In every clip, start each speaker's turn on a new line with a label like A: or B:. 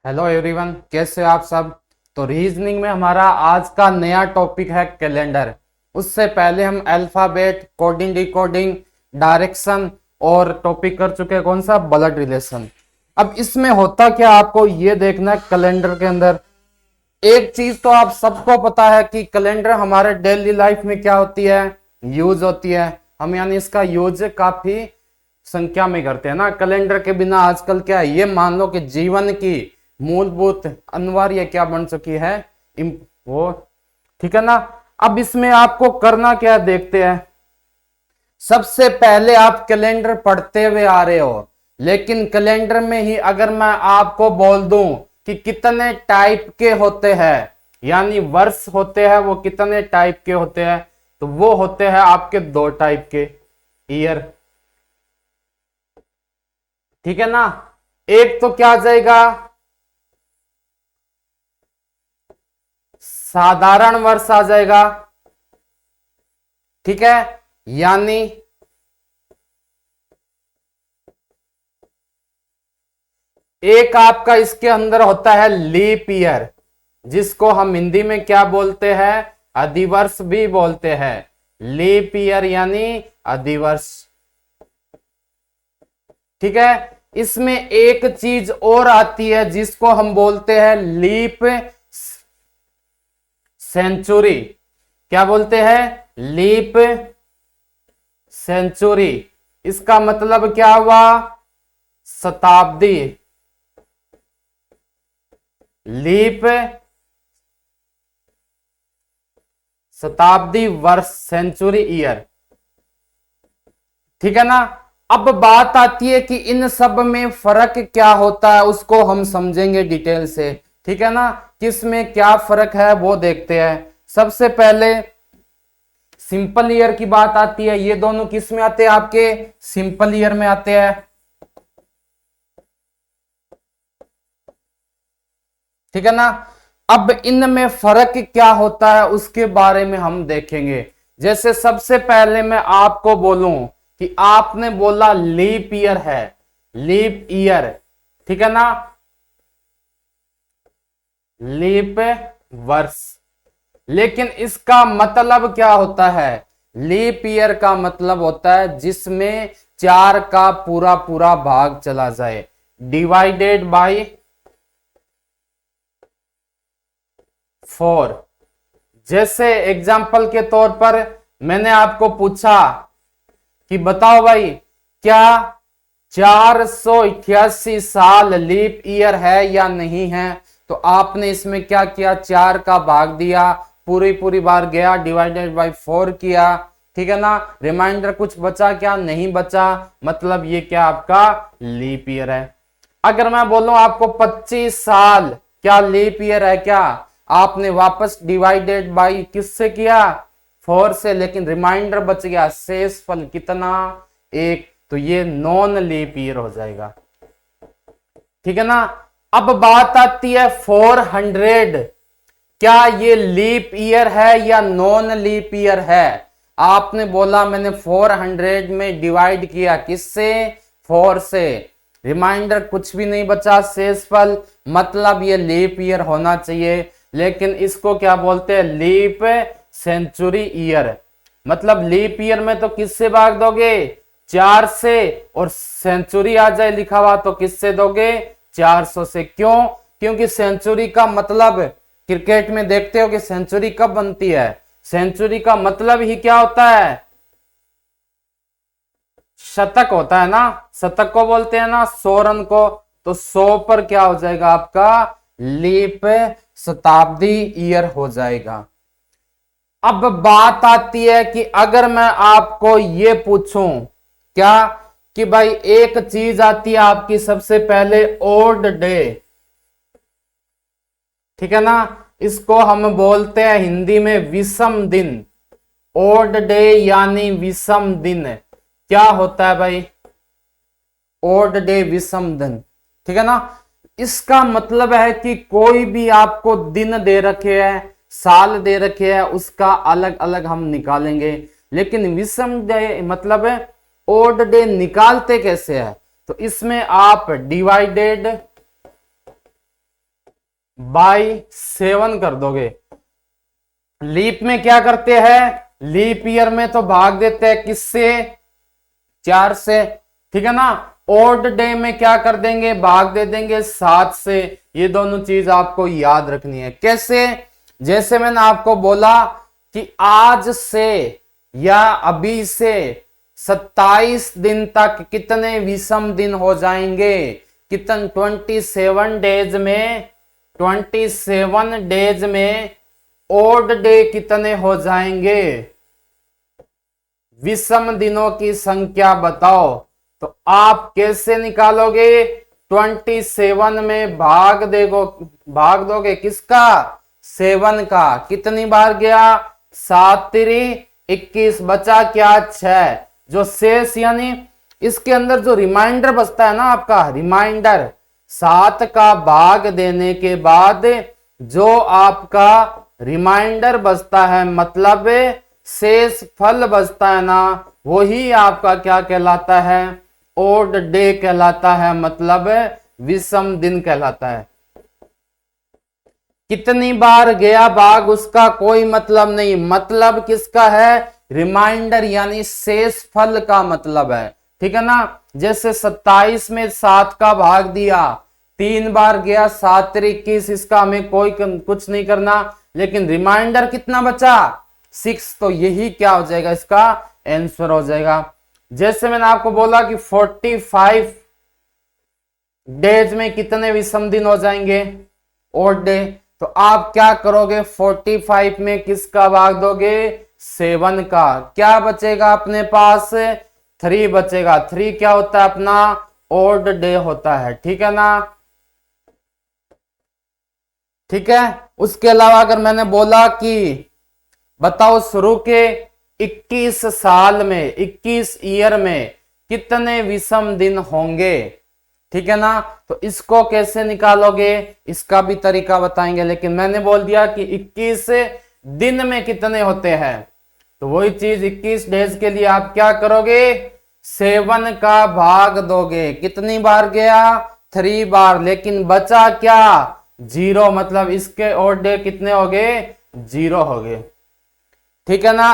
A: Hello everyone, कैसे हो आप सब। तो रीजनिंग में हमारा आज का नया टॉपिक है कैलेंडर। उससे पहले हम अल्फाबेट, कोडिंग, डिकोडिंग, डायरेक्शन और टॉपिक कर चुके हैं कौन सा, ब्लड रिलेशन। अब इसमें होता क्या आपको ये देखना है। कैलेंडर के अंदर एक चीज तो आप सबको पता है कि कैलेंडर हमारे डेली लाइफ में क्या होती है, यूज होती है। हम यानी इसका यूज काफी संख्या में करते हैं ना। कैलेंडर के बिना आजकल क्या है, ये मान लो कि जीवन की मूलभूत अनिवार्य क्या बन चुकी है, वो, ठीक है ना। अब इसमें आपको करना क्या है, देखते हैं। सबसे पहले आप कैलेंडर पढ़ते हुए आ रहे हो, लेकिन कैलेंडर में ही अगर मैं आपको बोल दूं कि कितने टाइप के होते हैं, यानी वर्ष होते हैं, वो कितने टाइप के होते हैं, तो वो होते हैं आपके दो टाइप के, ईयर, ठीक है ना। एक तो क्या आ जाएगा, साधारण वर्ष आ जाएगा, ठीक है। यानी एक आपका इसके अंदर होता है लीप ईयर, जिसको हम हिंदी में क्या बोलते हैं, अधिवर्ष भी बोलते हैं। लीप ईयर यानी अधिवर्ष, ठीक है। इसमें एक चीज और आती है जिसको हम बोलते हैं लीप सेंचुरी। क्या बोलते हैं, लीप सेंचुरी। इसका मतलब क्या हुआ, शताब्दी, लीप शताब्दी वर्ष, सेंचुरी ईयर, ठीक है ना। अब बात आती है कि इन सब में फर्क क्या होता है, उसको हम समझेंगे डिटेल से, ठीक है ना। किसमें क्या फर्क है वो देखते हैं। सबसे पहले सिंपल ईयर की बात आती है। ये दोनों किस में आते हैं, आपके सिंपल ईयर में आते हैं, ठीक है ना। अब इनमें फर्क क्या होता है उसके बारे में हम देखेंगे। जैसे सबसे पहले मैं आपको बोलूं कि आपने बोला लीप ईयर है, लीप ईयर, ठीक है ना, लीप वर्ष। लेकिन इसका मतलब क्या होता है, लीप ईयर का मतलब होता है जिसमें 4 का पूरा पूरा भाग चला जाए, डिवाइडेड बाय 4। जैसे एग्जाम्पल के तौर पर मैंने आपको पूछा कि बताओ भाई, क्या 488 साल लीप ईयर है या नहीं है, तो आपने इसमें क्या किया, 4 का भाग दिया, पूरी पूरी बार गया, डिवाइडेड बाय 4 किया, ठीक है ना। रिमाइंडर कुछ बचा क्या, नहीं बचा, मतलब ये क्या आपका लीप ईयर है। अगर मैं बोलूं आपको 25 साल क्या लीप ईयर है क्या, आपने वापस डिवाइडेड बाई किससे किया, 4 से, लेकिन रिमाइंडर बच गया, शेषफल कितना, 1, तो ये नॉन लीप ईयर हो जाएगा, ठीक है ना। अब बात आती है 400, क्या ये लीप ईयर है या नॉन लीप ईयर है। आपने बोला मैंने 400 में डिवाइड किया, किससे, 4 से, रिमाइंडर कुछ भी नहीं बचा, शेषफल, मतलब ये लीप ईयर होना चाहिए। लेकिन इसको क्या बोलते हैं, लीप सेंचुरी ईयर। मतलब लीप ईयर में तो किससे भाग दोगे, 4 से, और सेंचुरी आ जाए लिखा हुआ तो किससे दोगे, 400 से। क्यों, क्योंकि सेंचुरी का मतलब, क्रिकेट में देखते हो कि सेंचुरी कब बनती है, सेंचुरी का मतलब ही क्या होता है, शतक होता है ना। शतक को बोलते हैं ना 100 रन को, तो 100 पर क्या हो जाएगा आपका लीप शताब्दी ईयर हो जाएगा। अब बात आती है कि अगर मैं आपको ये पूछूं क्या, कि भाई एक चीज आती है आपकी सबसे पहले ओड डे, ठीक है ना। इसको हम बोलते हैं हिंदी में विषम दिन, ओड डे यानी विषम दिन। क्या होता है भाई, ओड डे विषम दिन, ठीक है ना। इसका मतलब है कि कोई भी आपको दिन दे रखे हैं, साल दे रखे हैं, उसका अलग अलग हम निकालेंगे। लेकिन विषम डे मतलब है ओड डे निकालते कैसे है, तो इसमें आप डिवाइडेड बाई 7 कर दोगे। लीप में क्या करते हैं, लीप ईयर में तो भाग देते हैं किससे, 4 से, ठीक है ना। ओड डे में क्या कर देंगे, भाग दे देंगे 7 से। ये दोनों चीज आपको याद रखनी है। कैसे, जैसे मैंने आपको बोला कि आज से या अभी से 27 दिन तक कितने विषम दिन हो जाएंगे, कितने 27 डेज में, 27 डेज में ओड डे कितने हो जाएंगे, विषम दिनों की संख्या बताओ। तो आप कैसे निकालोगे, 27 में भाग दोगे किसका, 7 का। कितनी बार गया, 7 3 21, बचा क्या 6। जो शेष यानी इसके अंदर जो रिमाइंडर बचता है ना आपका, रिमाइंडर 7 का भाग देने के बाद जो आपका रिमाइंडर बचता है, मतलब शेष फल बचता है ना, वही आपका क्या कहलाता है, ओड डे कहलाता है, मतलब विषम दिन कहलाता है। कितनी बार गया भाग उसका कोई मतलब नहीं, मतलब किसका है, रिमाइंडर यानी शेष फल का मतलब है, ठीक है ना। जैसे 27 में 7 का भाग दिया, 3 बार गया, 7 3 21, इसका हमें कोई कुछ नहीं करना, लेकिन रिमाइंडर कितना बचा, 6, तो यही क्या हो जाएगा, इसका आंसर हो जाएगा। जैसे मैंने आपको बोला कि 45 डेज में कितने विषम दिन हो जाएंगे, ओड डे, तो आप क्या करोगे, 45 में किसका भाग दोगे, 7 का। क्या बचेगा अपने पास, 3 बचेगा। 3 क्या होता है अपना, ओड डे होता है, ठीक है ना। ठीक है, उसके अलावा अगर मैंने बोला कि बताओ शुरू के 21 साल में, 21 ईयर में कितने विषम दिन होंगे, ठीक है ना। तो इसको कैसे निकालोगे, इसका भी तरीका बताएंगे, लेकिन मैंने बोल दिया कि 21 दिन में कितने होते हैं, तो वही चीज 21 डेज के लिए आप क्या करोगे, 7 का भाग दोगे। कितनी बार गया, 3 बार, लेकिन बचा क्या, 0, मतलब इसके ओड डे कितने हो गए, 0 हो गए, ठीक है ना।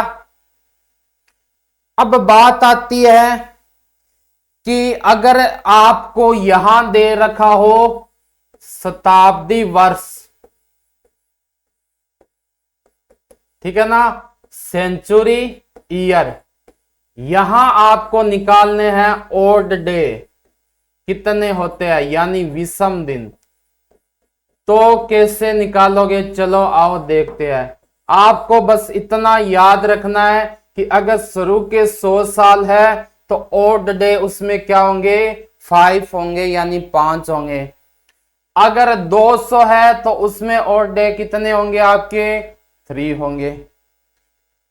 A: अब बात आती है कि अगर आपको यहां दे रखा हो शताब्दी वर्ष, ठीक है ना, सेंचुरी ईयर, यहां आपको निकालने हैं ओड डे कितने होते हैं, यानी विषम दिन, तो कैसे निकालोगे, चलो आओ देखते हैं। आपको बस इतना याद रखना है कि अगर शुरू के 100 साल है तो ओड डे उसमें क्या होंगे, 5 होंगे, यानी 5 होंगे। अगर 200 है तो उसमें ओड डे कितने होंगे आपके, 3 होंगे।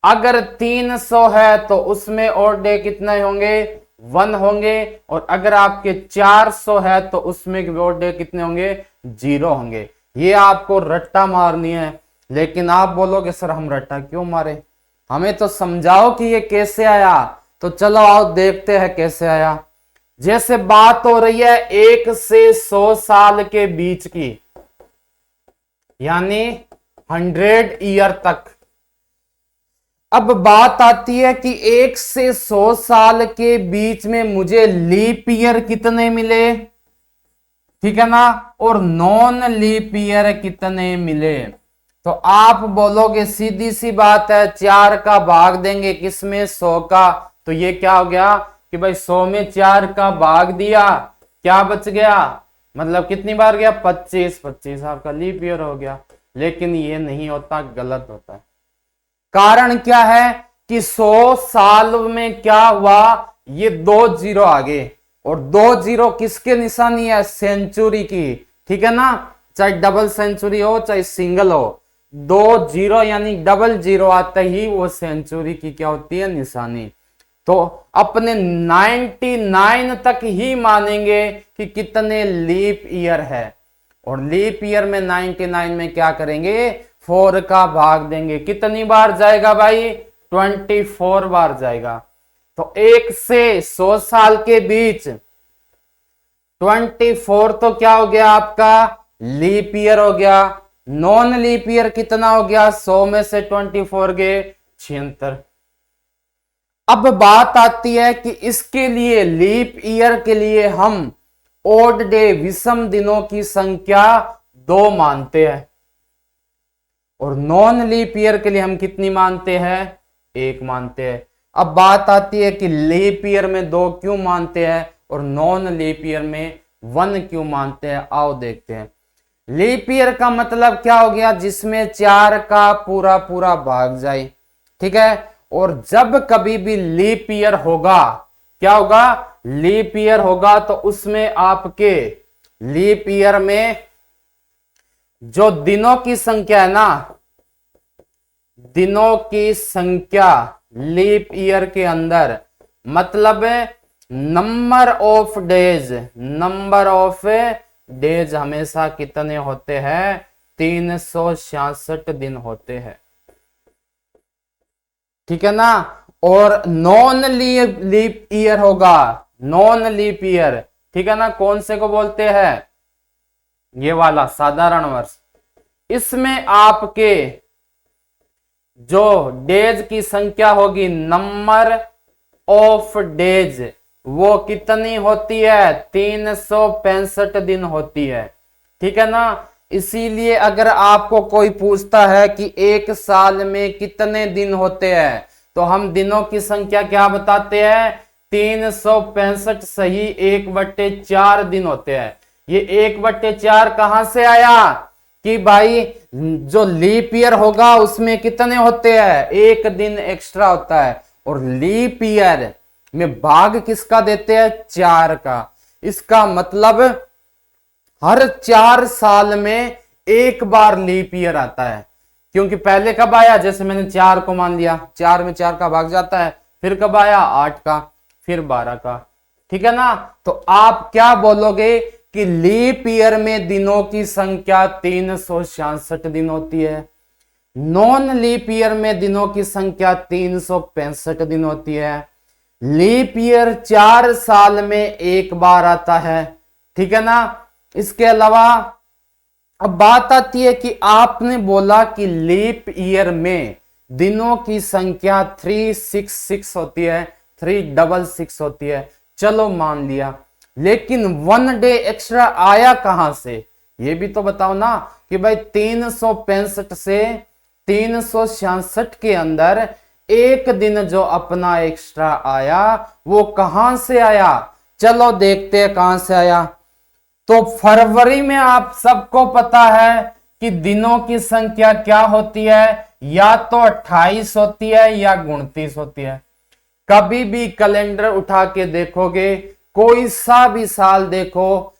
A: अगर 300 है तो उसमें ओड डे कितने होंगे, 1 होंगे। और अगर आपके 400 है तो उसमें ओड डे कितने होंगे, 0 होंगे। ये आपको रट्टा मारनी है, लेकिन आप बोलोगे सर हम रट्टा क्यों मारे, हमें तो समझाओ कि ये कैसे आया। तो चलो आओ देखते हैं कैसे आया। जैसे बात हो रही है 1 से 100 साल के बीच की, यानी 100 ईयर तक। अब बात आती है कि 1 से 100 साल के बीच में मुझे लीप ईयर कितने मिले, ठीक है ना, और नॉन लीप ईयर कितने मिले। तो आप बोलोगे सीधी सी बात है, 4 का भाग देंगे किसमें, 100 का, तो ये क्या हो गया कि भाई 100 में 4 का भाग दिया, क्या बच गया, मतलब कितनी बार गया, 25, 25 आपका लीप ईयर हो गया। लेकिन ये नहीं होता, गलत होता है। कारण क्या है कि 100 साल में क्या हुआ, ये 2 जीरो आ गए, और 2 जीरो किसके निशानी है, सेंचुरी की, ठीक है ना। चाहे डबल सेंचुरी हो चाहे सिंगल हो, 2 जीरो यानी डबल जीरो आते ही वो सेंचुरी की क्या होती है, निशानी। तो अपने 99 तक ही मानेंगे कि कितने लीप ईयर है, और लीप ईयर में 99 में क्या करेंगे, 4 का भाग देंगे। कितनी बार जाएगा भाई, 24 बार जाएगा। तो 1 से 100 साल के बीच 24 तो क्या हो गया आपका, लीप ईयर हो गया। नॉन लीप ईयर कितना हो गया, 100 में से 24 गए 76। अब बात आती है कि इसके लिए लीप ईयर के लिए हम ओड डे विषम दिनों की संख्या 2 मानते हैं, और नॉन लीप ईयर के लिए हम कितनी मानते हैं, 1 मानते हैं। अब बात आती है कि लीप ईयर में 2 क्यों मानते हैं और नॉन लीप ईयर में 1 क्यों मानते हैं, आओ देखते हैं। लीप ईयर का मतलब क्या हो गया, जिसमें 4 का पूरा पूरा भाग जाए, ठीक है। और जब कभी भी लीप ईयर होगा, क्या होगा, लीप ईयर होगा तो उसमें आपके लीप ईयर में जो दिनों की संख्या है ना, दिनों की संख्या लीप ईयर के अंदर, मतलब नंबर ऑफ डेज हमेशा कितने होते हैं, 366 दिन होते हैं, ठीक है ना। और नॉन लीप ईयर होगा, नॉन लीप ईयर, ठीक है ना, कौन से को बोलते हैं, ये वाला साधारण वर्ष। इसमें आपके जो डेज की संख्या होगी, नंबर ऑफ डेज, वो कितनी होती है, 365 दिन होती है, ठीक है ना। इसीलिए अगर आपको कोई पूछता है कि एक साल में कितने दिन होते हैं, तो हम दिनों की संख्या क्या बताते हैं, 365 सही 1/4 दिन होते हैं। ये 1/4 कहां से आया कि भाई जो लीप ईयर होगा उसमें कितने होते हैं, 1 दिन एक्स्ट्रा होता है, और लीप ईयर में भाग किसका देते हैं, 4 का। इसका मतलब हर 4 साल में एक बार लीप ईयर आता है। क्योंकि पहले कब आया, जैसे मैंने 4 को मान लिया, 4 में 4 का भाग जाता है, फिर कब आया, 8 का, फिर 12 का, ठीक है ना। तो आप क्या बोलोगे कि लीप ईयर में दिनों की संख्या 366 दिन होती है, नॉन लीप ईयर में दिनों की संख्या 365 दिन होती है। लीप ईयर 4 साल में एक बार आता है, ठीक है ना। इसके अलावा अब बात आती है कि आपने बोला कि लीप ईयर में दिनों की संख्या 366 होती है, 366 होती है, चलो मान लिया, लेकिन 1 डे एक्स्ट्रा आया कहां से, ये भी तो बताओ ना कि भाई 365 से 366 के अंदर एक दिन जो अपना एक्स्ट्रा आया वो कहां से आया, चलो देखते हैं कहां से आया। तो फरवरी में आप सबको पता है कि दिनों की संख्या क्या होती है, या तो 28 होती है या 29 होती है। कभी भी कैलेंडर उठा के देखोगे, कोई सा भी साल देखो,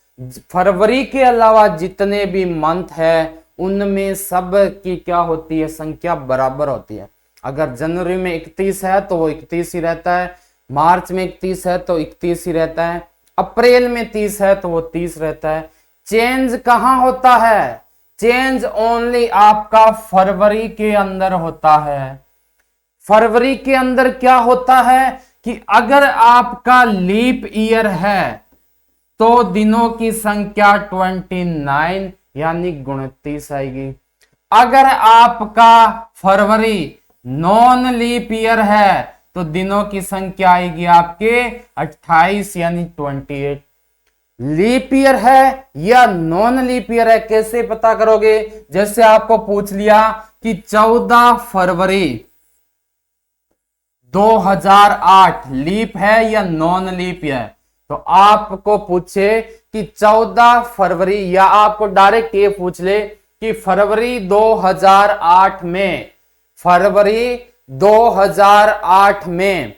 A: फरवरी के अलावा जितने भी मंथ है उनमें सब की क्या होती है, संख्या बराबर होती है। अगर जनवरी में 31 है तो वो 31 ही रहता है, मार्च में 31 है तो 31 ही रहता है, अप्रैल में 30 है तो वो 30 रहता है। चेंज कहां होता है, चेंज ओनली आपका फरवरी के अंदर होता है। फरवरी के अंदर क्या होता है कि अगर आपका लीप ईयर है तो दिनों की संख्या 29 यानी 29 आएगी। अगर आपका फरवरी नॉन लीप ईयर है तो दिनों की संख्या आएगी आपके 28 यानी 28। लीप ईयर है या नॉन लीप ईयर है कैसे पता करोगे, जैसे आपको पूछ लिया कि 14 फरवरी 2008 लीप है या नॉन लीप है, तो आपको पूछे कि 14 फरवरी, या आपको डायरेक्ट ये पूछ ले कि फरवरी 2008 में, फरवरी 2008 में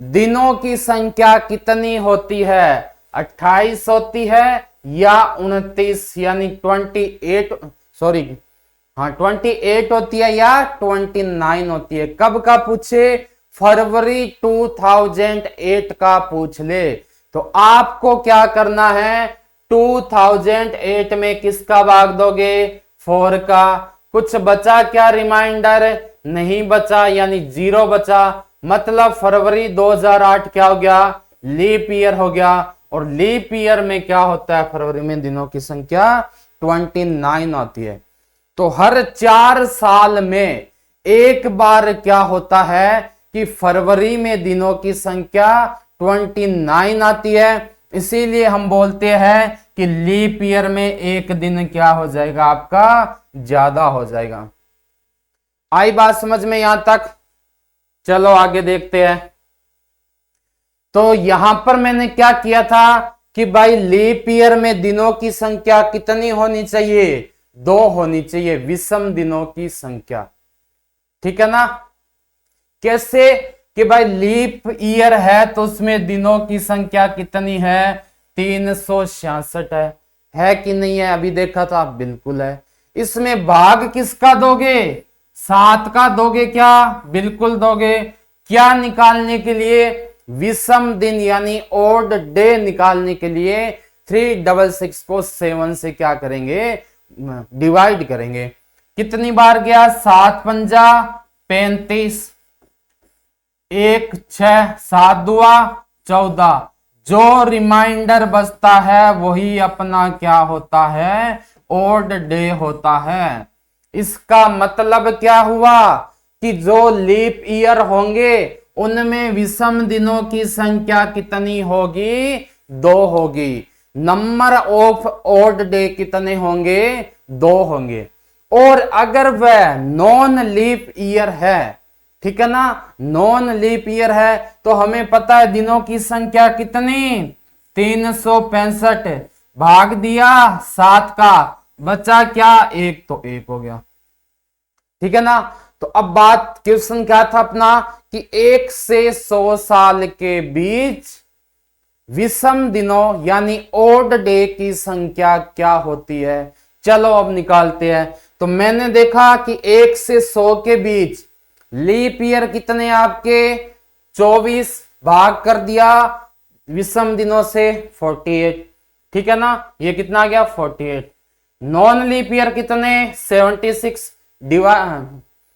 A: दिनों की संख्या कितनी होती है, 28 होती है या 29 यानी 28 होती है या 29 होती है। कब का पूछे, फरवरी 2008 का पूछ ले। तो आपको क्या करना है, 2008 में किसका भाग दोगे, 4 का। कुछ बचा क्या, रिमाइंडर नहीं बचा यानी 0 बचा, मतलब फरवरी 2008 क्या हो गया, लीप ईयर हो गया। और लीप ईयर में क्या होता है, फरवरी में दिनों की संख्या 29 आती है। तो हर 4 साल में एक बार क्या होता है कि फरवरी में दिनों की संख्या 29 आती है। इसीलिए हम बोलते हैं कि लीप ईयर में एक दिन क्या हो जाएगा, आपका ज्यादा हो जाएगा। आई बात समझ में यहां तक? चलो आगे देखते हैं। तो यहां पर मैंने क्या किया था कि भाई लीप ईयर में दिनों की संख्या कितनी होनी चाहिए? 2 होनी चाहिए, विषम दिनों की संख्या। ठीक है ना? कैसे कि भाई लीप ईयर है तो उसमें दिनों की संख्या कितनी है? 366 है कि नहीं है? अभी देखा था, बिल्कुल है। इसमें भाग किसका दोगे? 7 का दोगे क्या? बिल्कुल दोगे। क्या निकालने के लिए? विषम दिन यानी ओड डे निकालने के लिए 366 को 7 से क्या करेंगे? डिवाइड करेंगे। कितनी बार गया? 7 पंजा 35, 1 6 7 दुआ 14। जो रिमाइंडर बचता है वही अपना क्या होता है? ओड डे होता है। इसका मतलब क्या हुआ कि जो लीप ईयर होंगे उनमें विषम दिनों की संख्या कितनी होगी? 2 होगी। नंबर ऑफ ओड डे कितने होंगे? 2 होंगे। और अगर वह नॉन लीप ईयर है, ठीक है ना, नॉन लीप ईयर है, तो हमें पता है दिनों की संख्या कितनी? 365। भाग दिया 7 का, बचा क्या? 1, तो 1 हो गया। ठीक है ना? तो अब बात, क्वेश्चन क्या था अपना कि 1 से 100 साल के बीच विषम दिनों यानी ओड डे की संख्या क्या होती है? चलो अब निकालते हैं। तो मैंने देखा कि 1 से 100 के बीच लीप ईयर कितने आपके? 24, भाग कर दिया विषम दिनों से 48। ठीक है ना? ये कितना आ गया? 48। नॉन लीप ईयर कितने? 76,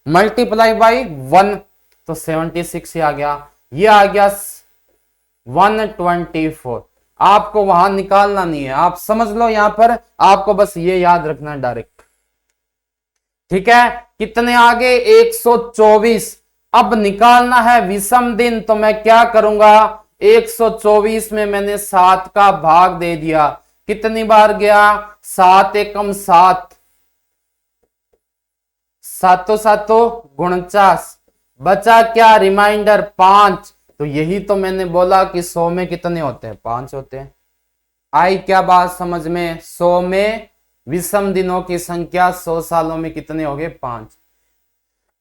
A: मल्टीप्लाई बाई 1, तो 76 ही आ गया। ये आ गया 124। आपको वहां निकालना नहीं है, आप समझ लो, यहां पर आपको बस ये याद रखना है डायरेक्ट। ठीक है? कितने आगे? 124। अब निकालना है विषम दिन, तो मैं क्या करूंगा? 124 में मैंने 7 का भाग दे दिया। कितनी बार गया? 7 एकम 7, 7 7 49। बचा क्या? रिमाइंडर 5। तो यही तो मैंने बोला कि 100 में कितने होते हैं? 5 होते हैं। आई क्या बात समझ में? 100 में विषम दिनों की संख्या 100 सालों में कितने हो गए? 5।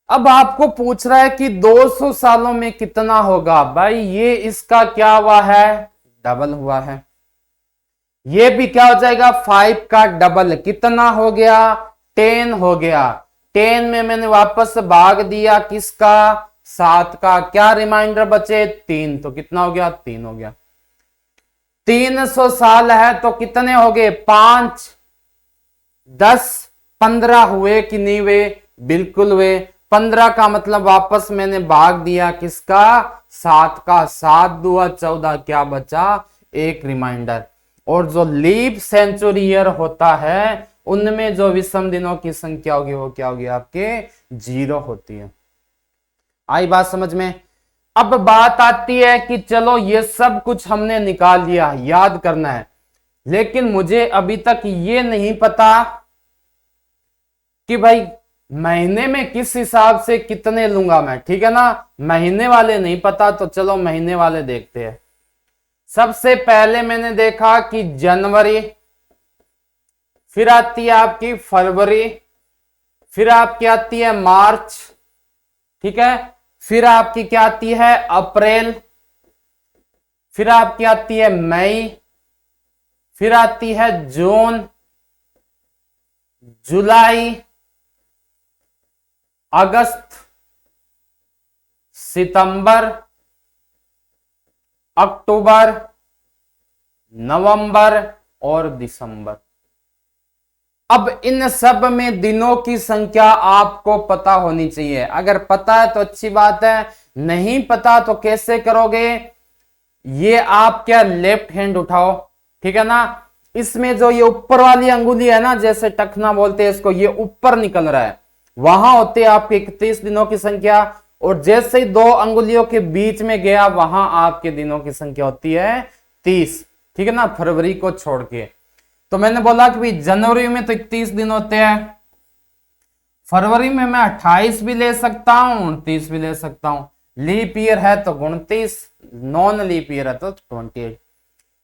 A: अब आपको पूछ रहा है कि 200 सालों में कितना होगा? भाई ये इसका क्या हुआ है? डबल हुआ है। ये भी क्या हो जाएगा? 5 का डबल। कितना हो गया? 10 हो गया। 10 में मैंने वापस भाग दिया किसका? 7 का। क्या रिमाइंडर बचे? 3, तो कितना हो गया? 3 हो गया। 300 साल है तो कितने हो गए? 5 10 15 हुए कि नहीं हुए? बिल्कुल हुए। 15 का मतलब वापस मैंने भाग दिया किसका? 7 का। 7 दुआ 14, क्या बचा? 1 रिमाइंडर। और जो लीप सेंचुरी ईयर होता है उनमें जो विषम दिनों की संख्या होगी वो क्या होगी? आपके 0 होती है। आई बात समझ में? अब बात आती है कि चलो ये सब कुछ हमने निकाल लिया, याद करना है, लेकिन मुझे अभी तक ये नहीं पता कि भाई महीने में किस हिसाब से कितने लूंगा मैं। ठीक है ना? महीने वाले नहीं पता, तो चलो महीने वाले देखते हैं। सबसे पहले मैंने देखा कि जनवरी, फिर आती है आपकी फरवरी, फिर आपकी आती है मार्च, ठीक है, फिर आपकी क्या आती है? अप्रैल, फिर आपकी आती है मई, फिर आती है जून, जुलाई, अगस्त, सितंबर, अक्टूबर, नवंबर और दिसंबर। अब इन सब में दिनों की संख्या आपको पता होनी चाहिए। अगर पता है तो अच्छी बात है, नहीं पता तो कैसे करोगे? ये आप क्या लेफ्ट हैंड उठाओ, ठीक है ना? इसमें जो ये ऊपर वाली अंगुली है ना, जैसे टखना बोलते हैं इसको, ये ऊपर निकल रहा है, वहां होते हैं आपके 31 दिनों की संख्या। और जैसे ही 2 अंगुलियों के बीच में गया, वहां आपके दिनों की संख्या होती है 30। ठीक है ना, फरवरी को छोड़ के। तो मैंने बोला कि भाई जनवरी में तो 31 दिन होते हैं, फरवरी में मैं 28 भी ले सकता हूं, 29 भी ले सकता हूं। लीप ईयर है तो 29, नॉन लीप ईयर है तो 28।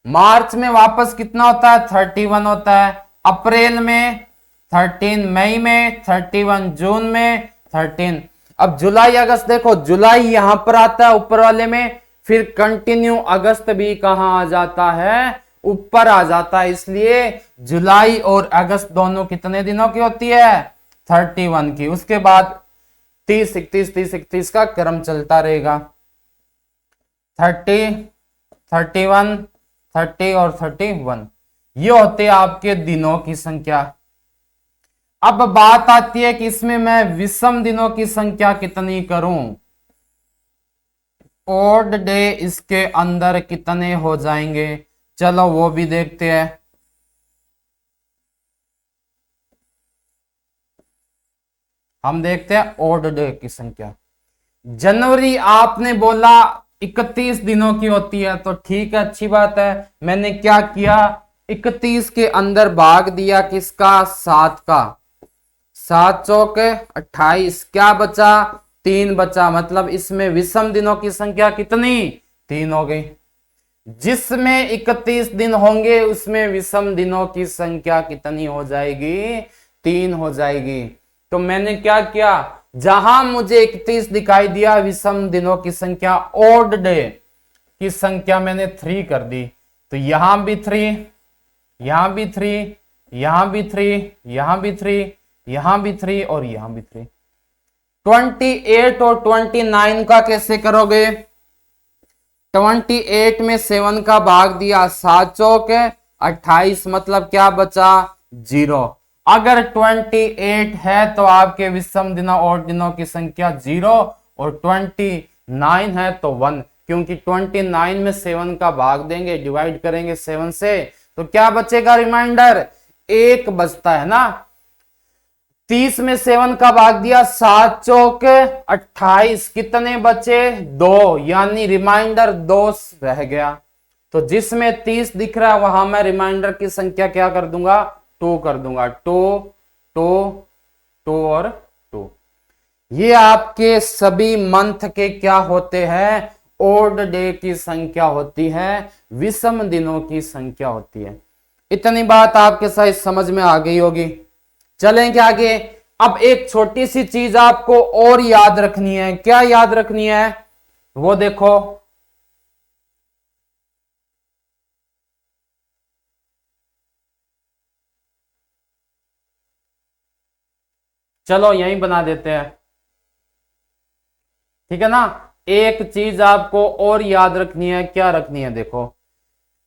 A: मार्च में वापस कितना होता है? 31 होता है। अप्रैल में 13, मई में 31, जून में 13। अब जुलाई अगस्त देखो, जुलाई यहां पर आता है ऊपर वाले में, फिर कंटिन्यू अगस्त भी कहां आ जाता है? ऊपर आ जाता है। इसलिए जुलाई और अगस्त दोनों कितने दिनों की होती है? 31 की। उसके बाद 30, 31, 30, 31 का क्रम चलता रहेगा। 30, 31, 30 और 31, ये होते हैं आपके दिनों की संख्या। अब बात आती है कि इसमें मैं विषम दिनों की संख्या कितनी करूं, ओड डे इसके अंदर कितने हो जाएंगे, चलो वो भी देखते हैं। हम देखते हैं ओड डे की संख्या। जनवरी आपने बोला 31 दिनों की होती है, तो ठीक है, अच्छी बात है। मैंने क्या किया, 31 के अंदर भाग दिया किसका? 7 का। 7 चौक 28, क्या बचा? 3 बचा। मतलब इसमें विषम दिनों की संख्या कितनी? 3 हो गई। जिसमें 31 दिन होंगे उसमें विषम दिनों की संख्या कितनी हो जाएगी? 3 हो जाएगी। तो मैंने क्या किया, जहां मुझे 31 दिखाई दिया विषम दिनों की संख्या, ओड डे की संख्या मैंने 3 कर दी। तो यहां भी 3, यहां भी 3, यहां भी 3, यहां भी 3, यहां भी 3 और यहां भी 3। 28 और 29 का कैसे करोगे? 28 में 7 का भाग दिया, 7 चौक 28, मतलब क्या बचा? 0। अगर 28 है तो आपके विषम दिनों और दिनों की संख्या 0, और 29 है तो 1, क्योंकि 29 में 7 का भाग देंगे, डिवाइड करेंगे 7 से, तो क्या बचेगा? रिमाइंडर 1 बचता है ना। 30 में 7 का भाग दिया, 7 चौक 28, कितने बचे? 2, यानी रिमाइंडर 2 रह गया। तो जिसमें 30 दिख रहा है वहां मैं रिमाइंडर की संख्या क्या कर दूंगा? 2 कर दूंगा। 2, 2, 2 और 2। ये आपके सभी मंथ के क्या होते हैं? ओड डे की संख्या होती है, विषम दिनों की संख्या होती है। इतनी बात आपके साथ समझ में आ गई होगी। चलेंगे आगे। अब एक छोटी सी चीज आपको और याद रखनी है। क्या याद रखनी है? वो देखो, चलो यहीं बना देते हैं, ठीक है ना। एक चीज आपको और याद रखनी है। क्या रखनी है? देखो,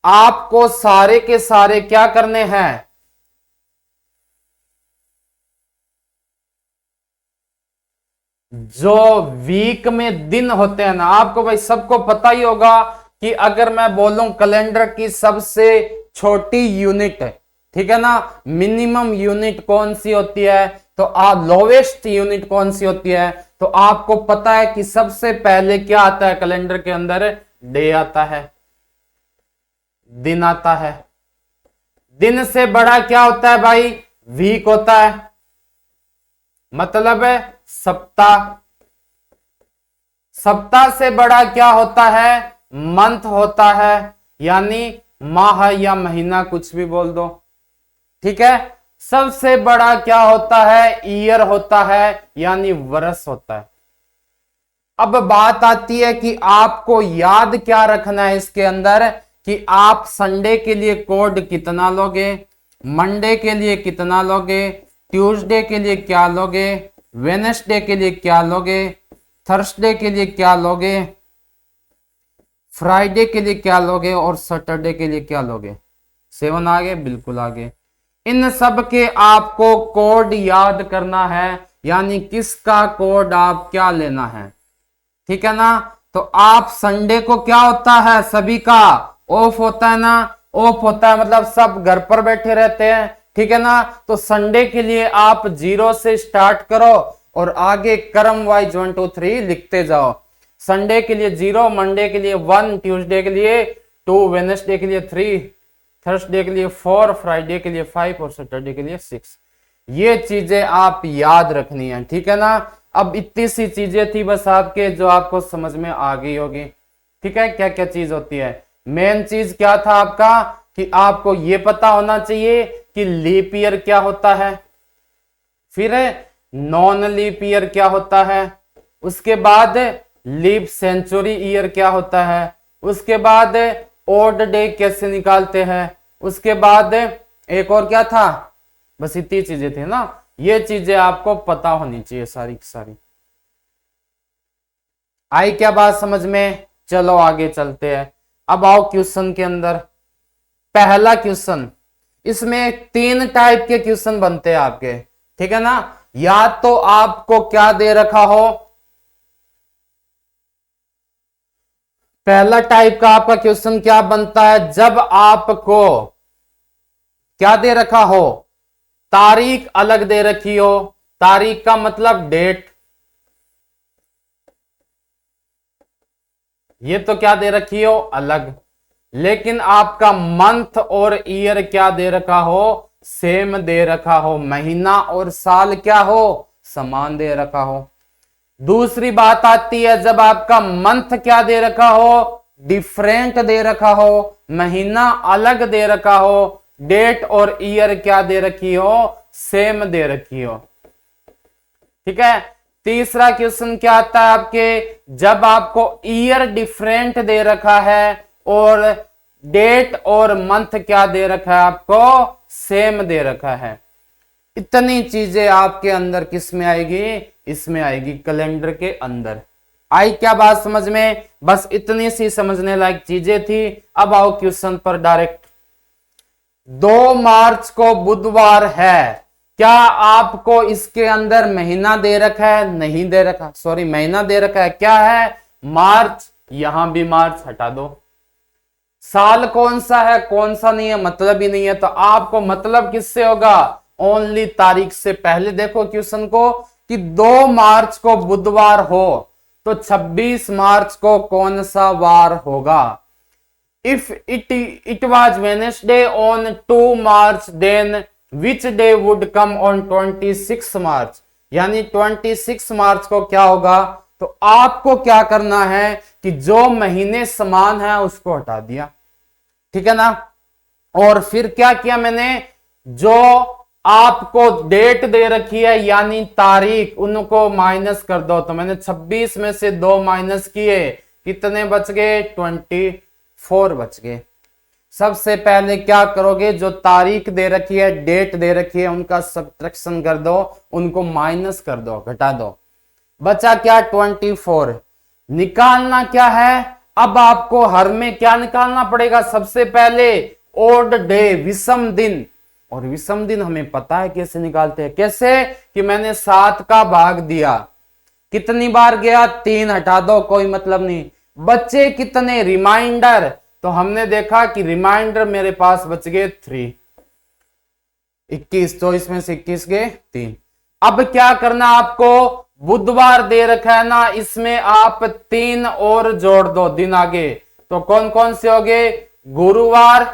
A: आपको सारे के सारे क्या करने हैं? जो वीक में दिन होते हैं ना, आपको भाई सबको पता ही होगा कि अगर मैं बोलूं कैलेंडर की सबसे छोटी यूनिट, ठीक है ना, मिनिमम यूनिट कौन सी होती है, तो लोवेस्ट यूनिट कौन सी होती है, तो आपको पता है कि सबसे पहले क्या आता है कैलेंडर के अंदर? डे आता है, दिन आता है। दिन से बड़ा क्या होता है भाई? वीक होता है, मतलब है सप्ताह। सप्ताह से बड़ा क्या होता है? मंथ होता है, यानी माह या महीना, कुछ भी बोल दो, ठीक है। सबसे बड़ा क्या होता है? ईयर होता है, यानी वर्ष होता है। अब बात आती है कि आपको याद क्या रखना है इसके अंदर, कि आप संडे के लिए कोड कितना लोगे, मंडे के लिए कितना लोगे, ट्यूसडे के लिए क्या लोगे, वेडनेसडे के लिए क्या लोगे, थर्सडे के लिए क्या लोगे, फ्राइडे के लिए क्या लोगे, और सैटरडे के लिए क्या लोगे। 7 आगे? बिल्कुल आगे। इन सब के आपको कोड याद करना है, यानी किसका कोड आप क्या लेना है, ठीक है ना। तो आप संडे को क्या होता है? सभी का ऑफ होता है ना, ऑफ होता है, मतलब सब घर पर बैठे रहते हैं, ठीक है ना। तो संडे के लिए आप 0 से स्टार्ट करो और आगे क्रम वाइज 1 2 3 लिखते जाओ। संडे के लिए 0, मंडे के लिए 1, ट्यूसडे के लिए 2, वेडनेसडे के लिए 3, थर्सडे के लिए 4, फ्राइडे के लिए 5 और सैटरडे के लिए 6। ये चीजें आप याद रखनी है, ठीक है ना। अब इतनी सी चीजें थी बस आपके, जो आपको समझ में आ गई होगी, ठीक है। क्या क्या चीज होती है, मेन चीज क्या था आपका कि आपको ये पता होना चाहिए कि लीप ईयर क्या होता है, फिर नॉन लीप ईयर क्या होता है, उसके बाद लीप सेंचुरी ईयर क्या होता है, उसके बाद ऑड डे कैसे निकालते हैं, उसके बाद एक और क्या था, बस इतनी चीजें थी ना। ये चीजें आपको पता होनी चाहिए सारी की सारी। आई क्या बात समझ में? चलो आगे चलते हैं। अब आओ क्वेश्चन के अंदर। पहला क्वेश्चन, इसमें 3 टाइप के क्वेश्चन बनते हैं आपके, ठीक है ना। या तो आपको क्या दे रखा हो, पहला टाइप का आपका क्वेश्चन क्या बनता है, जब आपको क्या दे रखा हो, तारीख अलग दे रखी हो, तारीख का मतलब डेट, ये तो क्या दे रखी हो अलग, लेकिन आपका मंथ और ईयर क्या दे रखा हो, सेम दे रखा हो, महीना और साल क्या हो, समान दे रखा हो। दूसरी बात आती है जब आपका मंथ क्या दे रखा हो, डिफरेंट दे रखा हो, महीना अलग दे रखा हो, डेट और ईयर क्या दे रखी हो, सेम दे रखी हो, ठीक है। तीसरा क्वेश्चन क्या आता है आपके, जब आपको ईयर डिफरेंट दे रखा है और डेट और मंथ क्या दे रखा है आपको, सेम दे रखा है। इतनी चीजें आपके अंदर किस में आएगी, इसमें आएगी कैलेंडर के अंदर। आई क्या बात समझ में? बस इतनी सी समझने लायक चीजें थी। अब आओ क्वेश्चन पर डायरेक्ट। 2 मार्च को बुधवार है, क्या आपको इसके अंदर महीना दे रखा है, नहीं दे रखा, सॉरी महीना दे रखा है, क्या है मार्च, यहां भी मार्च हटा दो। साल कौन सा है कौन सा नहीं है मतलब ही नहीं है, तो आपको मतलब किससे होगा, ओनली तारीख से। पहले देखो क्वेश्चन को कि 2 मार्च को बुधवार हो तो 26 मार्च को कौन सा वार होगा। If it was Wednesday on 2 March, then which day would come on 26 मार्च, यानी 26 मार्च को क्या होगा। तो आपको क्या करना है कि जो महीने समान है उसको हटा दिया, ठीक है ना। और फिर क्या किया मैंने, जो आपको डेट दे रखी है यानी तारीख, उनको माइनस कर दो। तो मैंने 26 में से 2 माइनस किए, कितने बच गए, 24 बच गए। सबसे पहले क्या करोगे, जो तारीख दे रखी है, डेट दे रखी है, उनका सब्ट्रैक्शन कर दो, उनको माइनस कर दो, घटा दो। बचा क्या, 24। निकालना क्या है, अब आपको हर में क्या निकालना पड़ेगा, सबसे पहले ओड डे, विषम दिन। और विषम दिन हमें पता है कैसे निकालते हैं, कैसे कि मैंने 7 का भाग दिया, कितनी बार गया, 3, हटा दो, कोई मतलब नहीं। बच्चे कितने, रिमाइंडर, तो हमने देखा कि रिमाइंडर मेरे पास बच गए 3, 21, 24 में से 21 गए 3। अब क्या करना आपको, बुधवार दे रखा है ना, इसमें आप 3 और जोड़ दो दिन आगे। तो कौन कौन से हो गए, गुरुवार,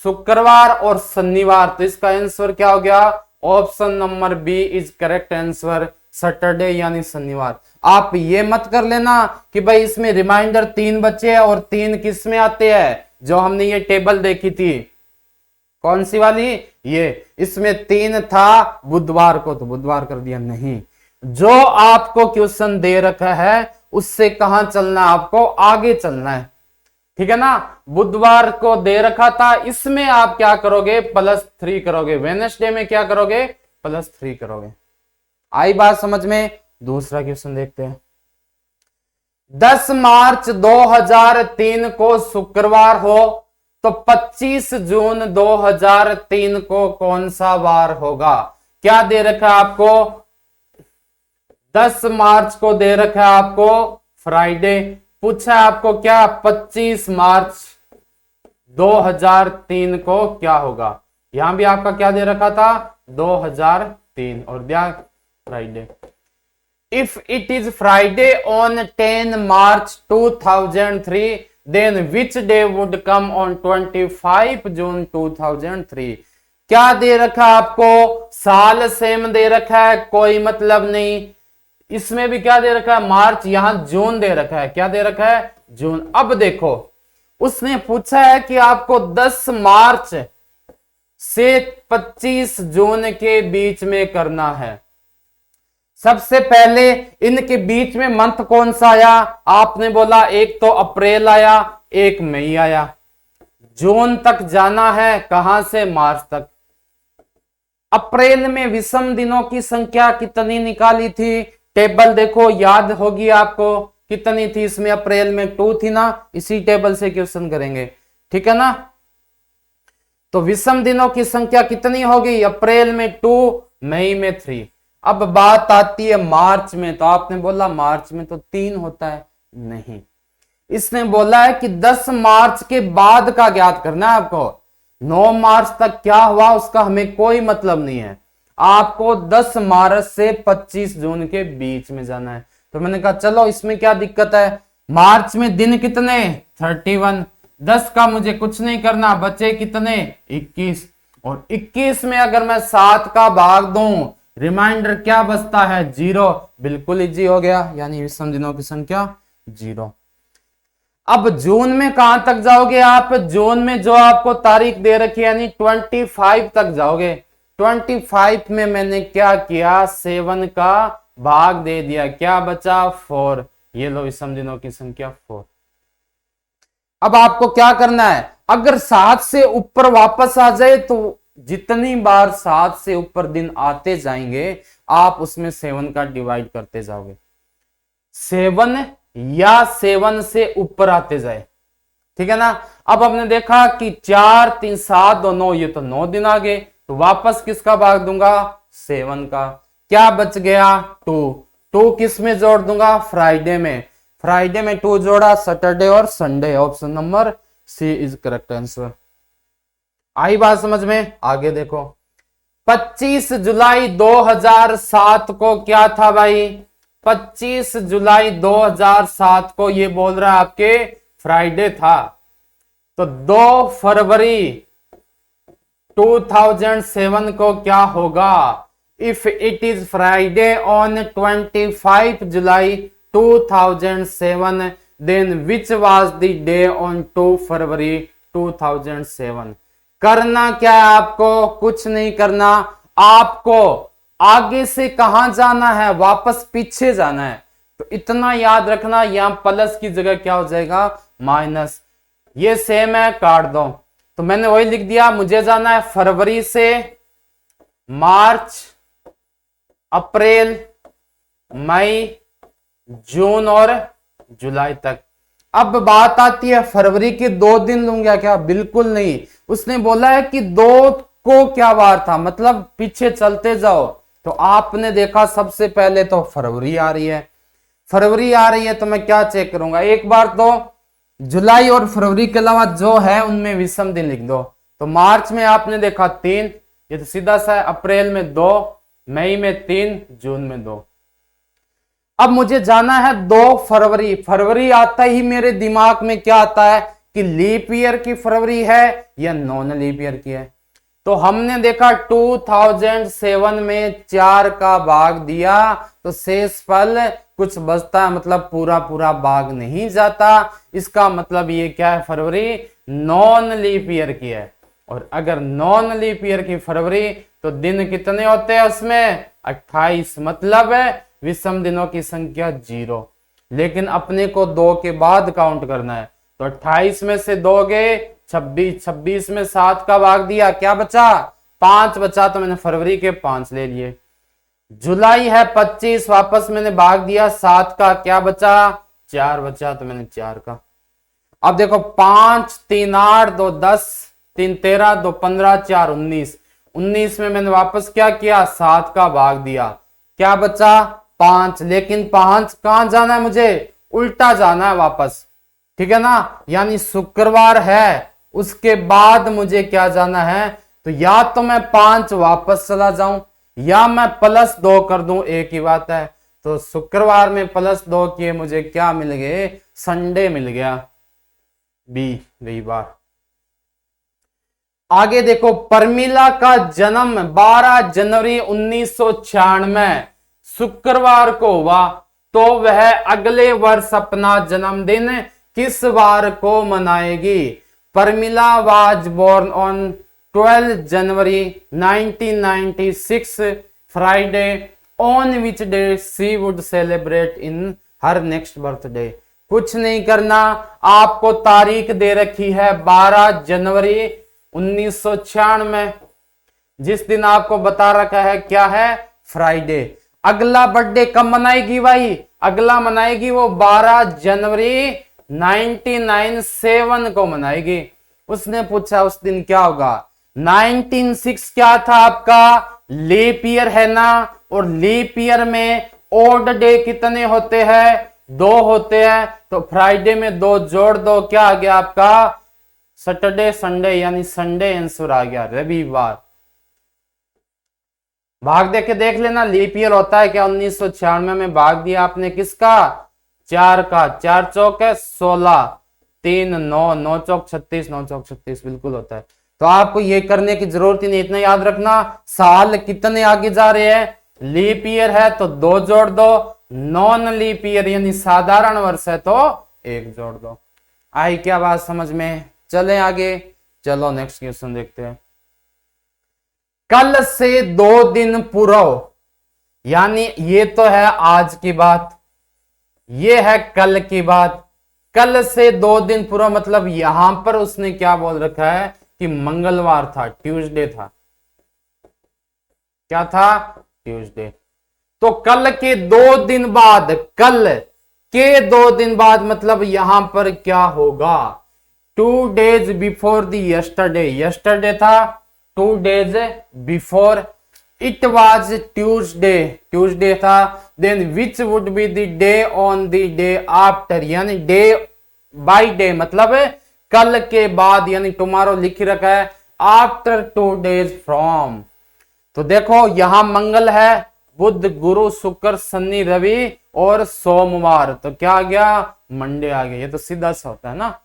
A: शुक्रवार और शनिवार। तो इसका आंसर क्या हो गया, option number B is correct answer, Saturday यानी शनिवार। आप ये मत कर लेना कि भाई इसमें रिमाइंडर 3 बचे हैं और 3 किस में आते हैं, जो हमने ये टेबल देखी थी, कौन सी वाली, ये, इसमें 3 था बुधवार को, तो बुधवार कर दिया। नहीं, जो आपको क्वेश्चन दे रखा है उससे कहां चलना है, आपको आगे चलना है, ठीक है ना। बुधवार को दे रखा था, इसमें आप क्या करोगे, +3 करोगे। वेडनेसडे में क्या करोगे, +3 करोगे। आई बात समझ में? दूसरा क्वेश्चन देखते हैं। 10 मार्च 2003 को शुक्रवार हो तो 25 जून 2003 को कौन सा वार होगा। क्या दे रखा है आपको, 10 मार्च को दे रखा है आपको फ्राइडे, पूछा आपको क्या, 25 मार्च 2003 को क्या होगा। यहां भी आपका क्या दे रखा था 2003 और दिया Friday. If it is Friday on 10 March 2003 then which day would come on 25 June 2003। क्या दे रखा आपको, साल सेम दे रखा है, कोई मतलब नहीं। इसमें भी क्या दे रखा है मार्च, यहां जून दे रखा है। क्या दे रखा है जून। अब देखो उसने पूछा है कि आपको 10 मार्च से 25 जून के बीच में करना है। सबसे पहले इनके बीच में मंथ कौन सा आया, आपने बोला एक तो अप्रैल आया, एक मई आया। जून तक जाना है, कहां से मार्च तक। अप्रैल में विषम दिनों की संख्या कितनी निकाली थी, टेबल देखो याद होगी आपको कितनी थी। इसमें अप्रैल में 2 थी ना, इसी टेबल से क्वेश्चन करेंगे, ठीक है ना। तो विषम दिनों की संख्या कितनी होगी, अप्रैल में 2, मई में 3। अब बात आती है मार्च में, तो आपने बोला मार्च में तो 3 होता है, नहीं। इसने बोला है कि 10 मार्च के बाद का ज्ञात करना है आपको। 9 मार्च तक क्या हुआ उसका हमें कोई मतलब नहीं है, आपको 10 मार्च से 25 जून के बीच में जाना है। तो मैंने कहा चलो इसमें क्या दिक्कत है, मार्च में दिन कितने 31, 10 का मुझे कुछ नहीं करना, बचे कितने 21, और 21 में अगर मैं 7 का भाग दूं रिमाइंडर क्या बचता है 0, बिल्कुल इजी हो गया, यानी विषम दिनों की संख्या 0। अब जून में कहां तक जाओगे आप, जून में जो आपको तारीख दे रखी है यानी 25 तक जाओगे। 25 में मैंने क्या किया 7 का भाग दे दिया, क्या बचा 4। ये लो विषम दिनों की संख्या 4। अब आपको क्या करना है, अगर 7 से ऊपर वापस आ जाए तो जितनी बार 7 से ऊपर दिन आते जाएंगे आप उसमें 7 का डिवाइड करते जाओगे। 7 या 7 से ऊपर आते जाए, ठीक है ना। अब हमने देखा कि 4 3 7 2 9, ये तो 9 दिन आ गए, तो वापस किसका भाग दूंगा 7 का। क्या बच गया 2 किस में जोड़ दूंगा फ्राइडे में। फ्राइडे में 2 जोड़ा, सैटरडे और Sunday. Option number c is correct answer. आई बात समझ में, आगे देखो 25 जुलाई 2007 को क्या था भाई, 25 जुलाई 2007 को ये बोल रहा है आपके फ्राइडे था। तो 2 फरवरी 2007 को क्या होगा, if it is Friday on 25 July 2007 then which was the day on 2 February 2007। करना क्या है आपको, कुछ नहीं करना, आपको आगे से कहां जाना है, वापस पीछे जाना है। तो इतना याद रखना, यहां प्लस की जगह क्या हो जाएगा माइनस। ये सेम है काट दो, तो मैंने वही लिख दिया, मुझे जाना है फरवरी से मार्च, अप्रैल, मई, जून और जुलाई तक। अब बात आती है फरवरी के 2 दिन लूंगा क्या, बिल्कुल नहीं। उसने बोला है कि 2 को क्या वार था, मतलब पीछे चलते जाओ। तो आपने देखा सबसे पहले तो फरवरी आ रही है, फरवरी आ रही है तो मैं क्या चेक करूंगा, एक बार तो जुलाई और फरवरी के अलावा जो है उनमें विषम दिन लिख दो। तो मार्च में आपने देखा 3, ये तो सीधा सा है, अप्रैल में 2, मई में 3, जून में 2। अब मुझे जाना है 2 फरवरी। फरवरी आता ही मेरे दिमाग में क्या आता है कि लीप ईयर की फरवरी है या नॉन लीप ईयर की है। तो हमने देखा 2007 में 4 का भाग दिया तो शेष फल कुछ बचता है, मतलब पूरा पूरा भाग नहीं जाता। इसका मतलब ये क्या है, फरवरी नॉन लीप ईयर की है। और अगर नॉन लीप ईयर की फरवरी तो दिन कितने होते हैं उसमें 28, मतलब है विषम दिनों की संख्या 0। लेकिन अपने को 2 के बाद काउंट करना है, तो 28 में से 2 गए 26, 26 में 7 का भाग दिया, क्या बचा 5 बचा, तो मैंने फरवरी के 5 ले लिए। जुलाई है 25, वापस मैंने भाग दिया 7 का, क्या बचा 4 बचा, तो मैंने 4 का। अब देखो 5 3 8 2 10 3 13 2 15 4 19, 19 में मैंने वापस क्या किया 7 का भाग दिया, क्या बचा 5। लेकिन 5 कहां जाना है, मुझे उल्टा जाना है वापस, ठीक है ना। यानी शुक्रवार है उसके बाद मुझे क्या जाना है, तो या तो मैं 5 वापस चला जाऊं या मैं +2 कर दूं, एक ही बात है। तो शुक्रवार में +2 किए मुझे क्या मिल गए, संडे मिल गया, बी रविवार। आगे देखो, परमिला का जन्म 12 जनवरी 1996 शुक्रवार को हुआ, तो वह अगले वर्ष अपना जन्मदिन किस वार को मनाएगी। Parmila was born on 12 January 1996 Friday, on which day she would celebrate in her next birthday. कुछ नहीं करना, आपको तारीख दे रखी है 12 जनवरी 1996, जिस दिन आपको बता रखा है क्या है, फ्राइडे। अगला बर्थडे कब मनाएगी भाई, अगला मनाएगी वो 12 जनवरी 1997 को मनाएगी। उसने पूछा उस दिन क्या होगा, 1906 क्या था आपका, लीप ईयर है ना, और लीप ईयर में ओड डे कितने होते हैं, 2 होते हैं, तो फ्राइडे में 2 जोड़ दो, क्या आ गया आपका, सैटरडे संडे, यानी संडे आंसर आ गया, रविवार। भाग दे के देख लेना, लीप ईयर होता है क्या, 1996 में भाग दिया आपने किसका, 4 का, 4 चौक है 16, 3 9, 9 चौक 36, 9 चौक 36 बिल्कुल होता है। तो आपको ये करने की जरूरत ही नहीं, इतना याद रखना साल कितने आगे जा रहे हैं, लीप ईयर है तो 2 जोड़ दो, नॉन लीप ईयर यानी साधारण वर्ष है तो 1 जोड़ दो। आई क्या बात समझ में, चलें आगे, चलो नेक्स्ट क्वेश्चन देखते हैं। कल से 2 दिन पूर्व, यानी ये तो है आज की बात, ये है कल की बात। कल से 2 दिन पूर्व मतलब यहां पर उसने क्या बोल रखा है कि मंगलवार था, ट्यूसडे था, क्या था, ट्यूसडे। तो कल के 2 दिन बाद, कल के 2 दिन बाद मतलब यहां पर क्या होगा, 2 days before the yesterday, yesterday था, 2 days before, it was Tuesday, Tuesday था, then which would be the day on the day after, यानी डे बाय डे मतलब कल के बाद, यानी टुमारो लिख रखा है, आफ्टर 2 days फ्रॉम। तो देखो यहां मंगल है, बुध गुरु शुक्र शनि रवि और सोमवार, तो क्या आ गया, मंडे आ गया। ये तो सीधा सा होता है ना।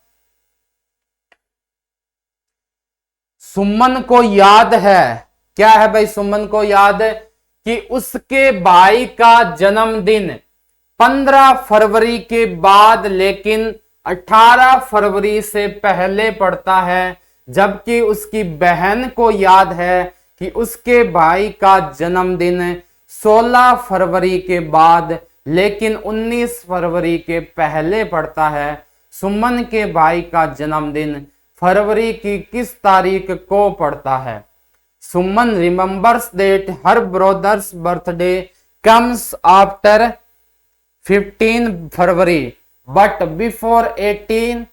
A: सुमन को याद है, क्या है भाई, सुमन को याद है कि उसके भाई का जन्मदिन 15 फरवरी के बाद लेकिन 18 फरवरी से पहले पड़ता है, जबकि उसकी बहन को याद है कि उसके भाई का जन्मदिन 16 फरवरी के बाद लेकिन 19 फरवरी के पहले पड़ता है। सुमन के भाई का जन्मदिन फरवरी की किस तारीख को पड़ता है। Suman remembers that her brother's birthday comes after 15 February but before 18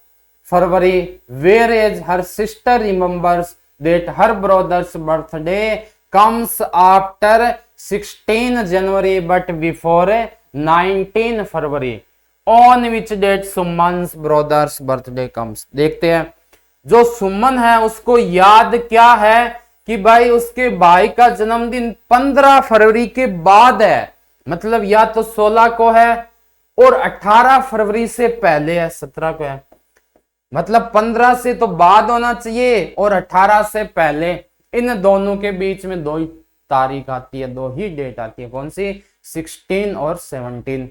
A: February, whereas her sister remembers that her brother's birthday comes after 16 January but before 19 February, on which date Suman's brother's birthday comes. देखते हैं, जो सुमन है उसको याद क्या है कि भाई उसके भाई का जन्मदिन 15 फरवरी के बाद है, मतलब या तो 16 को है और 18 फरवरी से पहले है, 17 को है, मतलब 15 से तो बाद होना चाहिए और 18 से पहले। इन दोनों के बीच में 2 ही तारीख आती है, 2 ही डेट आती है, कौन सी, 16 और 17।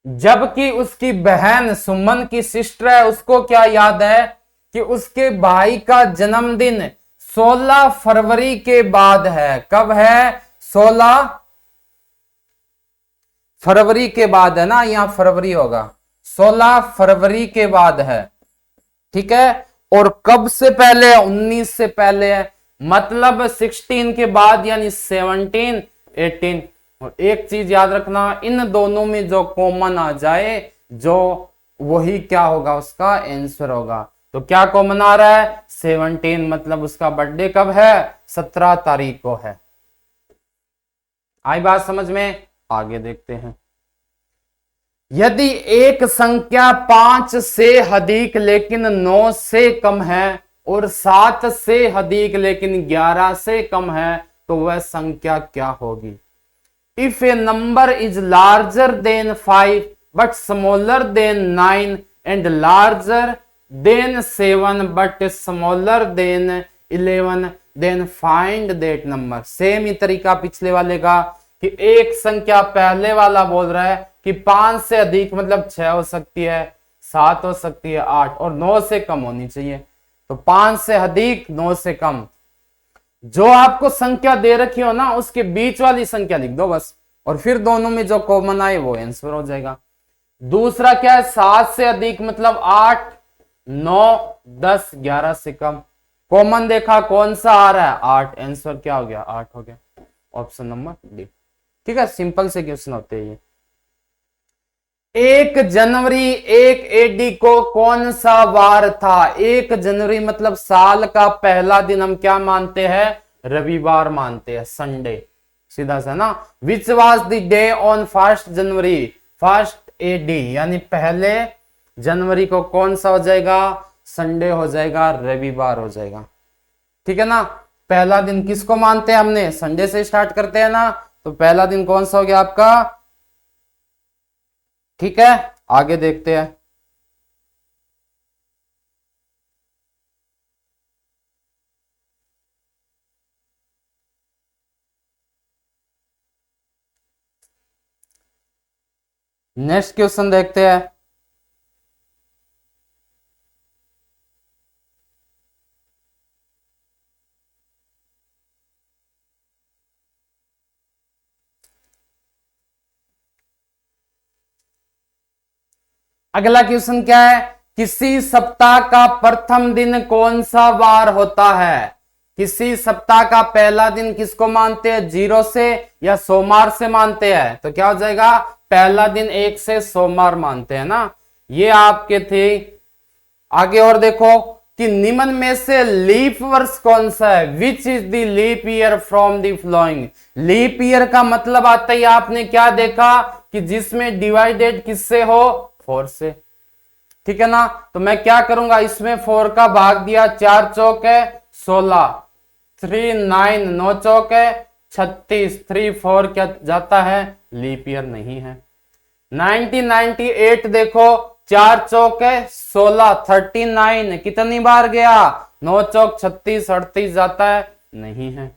A: जबकि उसकी बहन सुमन की सिस्टर है, उसको क्या याद है कि उसके भाई का जन्मदिन 16 फरवरी के बाद है। कब है, 16 फरवरी के बाद है ना, यहां फरवरी होगा, 16 फरवरी के बाद है, ठीक है। और कब से पहले, 19 से पहले है, मतलब 16 के बाद यानी 17 18। और एक चीज याद रखना, इन दोनों में जो कॉमन आ जाए जो वही क्या होगा, उसका आंसर होगा। तो क्या कॉमन आ रहा है, 17, मतलब उसका बर्थडे कब है, 17 तारीख को है। आई बात समझ में, आगे देखते हैं। यदि एक संख्या 5 से अधिक लेकिन 9 से कम है और 7 से अधिक लेकिन 11 से कम है तो वह संख्या क्या होगी? If a number is larger than 5 but smaller than 9 and larger than 7 but smaller than 11 then find that number. Same ही तरीका पिछले वाले का कि एक संख्या पहले वाला बोल रहा है कि 5 से अधिक मतलब 6 हो सकती है, 7 हो सकती है, 8 और 9 से कम होनी चाहिए। तो 5 से अधिक 9 से कम, जो आपको संख्या दे रखी हो ना उसके बीच वाली संख्या लिख दो बस, और फिर दोनों में जो कॉमन आए वो आंसर हो जाएगा। दूसरा क्या है? 7 से अधिक मतलब 8, 9, 10, 11 से कम। कॉमन देखा कौन सा आ रहा है? 8। आंसर क्या हो गया? 8 हो गया, ऑप्शन नंबर डी। ठीक है, सिंपल से क्वेश्चन होते हैं ये। 1 जनवरी 1 एडी को कौन सा वार था? 1 जनवरी मतलब साल का पहला दिन हम क्या मानते हैं? रविवार मानते हैं, संडे, सीधा सा ना। Which was the day on 1 January 1 AD, यानी पहले जनवरी को कौन सा हो जाएगा? संडे हो जाएगा, रविवार हो जाएगा। ठीक है ना। पहला दिन किसको मानते हैं हमने? संडे से स्टार्ट करते हैं ना, तो पहला दिन कौन सा हो गया आपका? ठीक है, आगे देखते हैं। नेक्स्ट क्वेश्चन देखते हैं। अगला क्वेश्चन क्या है? किसी सप्ताह का प्रथम दिन कौन सा वार होता है? किसी सप्ताह का पहला दिन किसको मानते हैं? 0 से या सोमवार से मानते हैं? तो क्या हो जाएगा? पहला दिन 1 से सोमवार मानते हैं ना। ये आपके थे। आगे और देखो कि निम्न में से लीप वर्ष कौन सा है? Which is the leap year from the following. Leap year का मतलब आता ही आपने क्या देखा कि जिसमें डिवाइडेड किससे हो? 4 से। ठीक है ना। तो मैं क्या करूंगा, इसमें 4 का भाग दिया, 4 चौक है 16, 3 9, 9 चौक है 36, 3 4 क्या जाता है? लीप ईयर नहीं है। 1998 देखो, 4 चौक है 16, 39 कितनी बार गया? 9 चौक 36, 38 जाता है? नहीं है।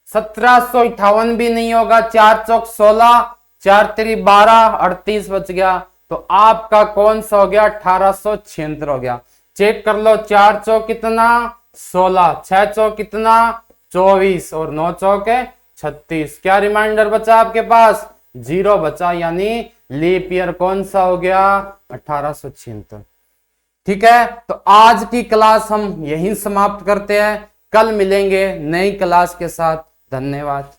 A: 1758 भी नहीं होगा, 4 चौक 16, 4 3 12, 38 बच गया। तो आपका कौन सा हो गया? 1876 हो गया। चेक कर लो, 4 चौक कितना? 16, 6 चौक कितना? 24 और 9 चौक है 36। क्या रिमाइंडर बचा आपके पास? 0 बचा, यानी लीप ईयर कौन सा हो गया? 1876। ठीक है, तो आज की क्लास हम यहीं समाप्त करते हैं। कल मिलेंगे नई क्लास के साथ। धन्यवाद।